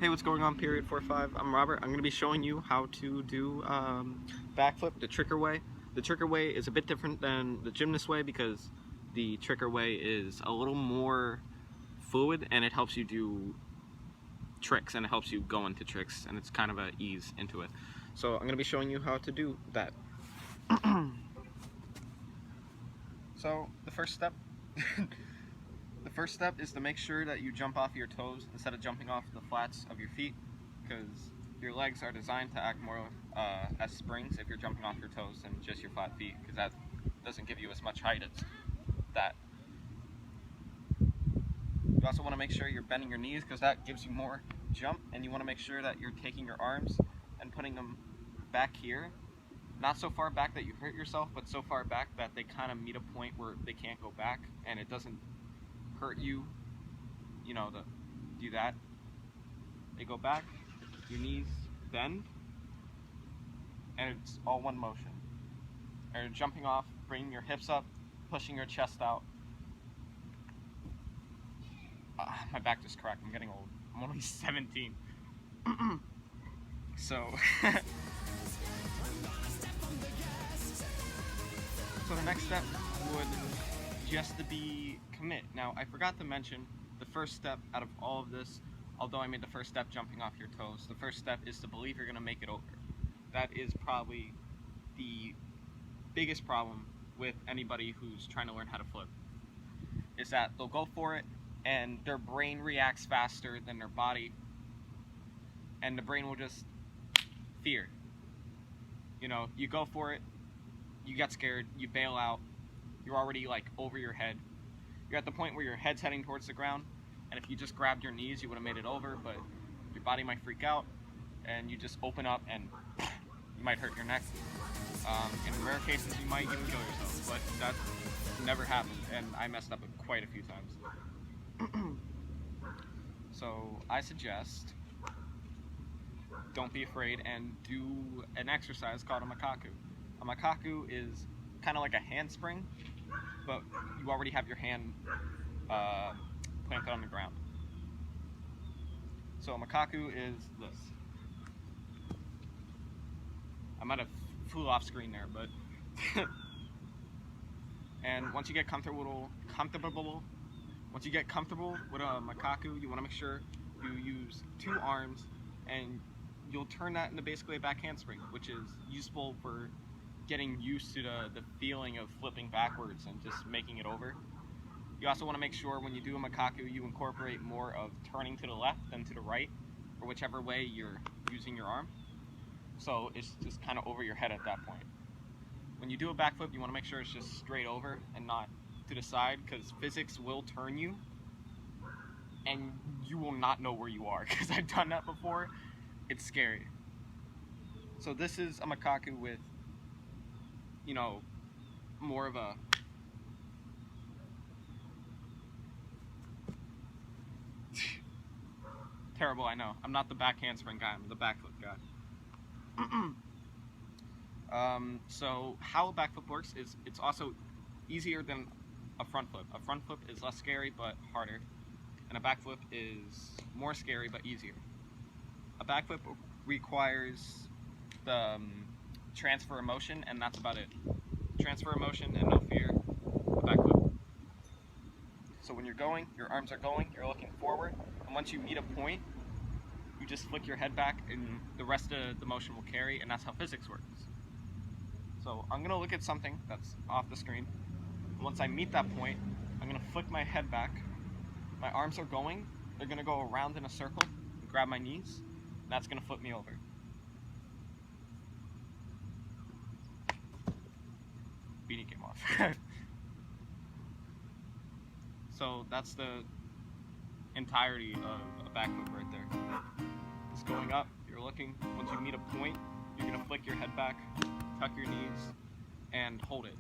Hey, what's going on, period 45? I'm Robert. I'm going to be showing you how to do backflip the tricker way. The tricker way is a bit different than the gymnast way because the tricker way is a little more fluid and it helps you do tricks and it helps you go into tricks and it's kind of a ease into it. So I'm going to be showing you how to do that. So the first step is to make sure that you jump off your toes instead of jumping off the flats of your feet, because your legs are designed to act more as springs if you're jumping off your toes than just your flat feet, because that doesn't give you as much height as that. You also want to make sure you're bending your knees because that gives you more jump, and you want to make sure that you're taking your arms and putting them back here. Not so far back that you hurt yourself, but so far back that they kind of meet a point where they can't go back and it doesn't hurt you, you know, to do that. They go back, your knees bend, and it's all one motion. And you're jumping off, bringing your hips up, pushing your chest out. My back just cracked, I'm getting old. I'm only 17. So So the next step would just to be commit. Now, I forgot to mention the first step out of all of this, although I made the first step jumping off your toes, the first step is to believe you're going to make it over. That is probably the biggest problem with anybody who's trying to learn how to flip, is that they'll go for it and their brain reacts faster than their body, and the brain will just fear. You know, you go for it, you get scared, you bail out, you're already like over your head. You're at the point where your head's heading towards the ground, and if you just grabbed your knees, you would have made it over, but your body might freak out, and you just open up and you might hurt your neck. In rare cases, you might even kill yourself, but that never happened, and I messed up quite a few times. So I suggest don't be afraid and do an exercise called a makaku. A makaku is kind of like a handspring, but you already have your hand planted on the ground. So a makaku is this. I might have flew off screen there, but and once you get comfortable with a makaku, you want to make sure you use two arms, and you'll turn that into basically a back handspring, which is useful for getting used to the feeling of flipping backwards and just making it over. You also want to make sure when you do a makaku, you incorporate more of turning to the left than to the right, or whichever way you're using your arm. So it's just kind of over your head at that point. When you do a backflip, you want to make sure it's just straight over and not to the side, because physics will turn you and you will not know where you are, because I've done that before. It's scary. So this is a makaku with, you know, more of a terrible, I know. I'm not the back handspring guy, I'm the backflip guy. So how a backflip works is it's also easier than a front flip. A front flip is less scary but harder, and a backflip is more scary but easier. A backflip requires the transfer of motion, and that's about it. Transfer of motion and no fear, a backflip. So when you're going, your arms are going, you're looking forward, and once you meet a point, you just flick your head back and the rest of the motion will carry, and that's how physics works. So I'm gonna look at something that's off the screen. Once I meet that point, I'm gonna flick my head back. My arms are going, they're gonna go around in a circle, and grab my knees, and that's gonna flip me over. Beanie came off. So that's the entirety of a backflip right there. Just going up, you're looking, once you meet a point, you're gonna flick your head back, tuck your knees, and hold it.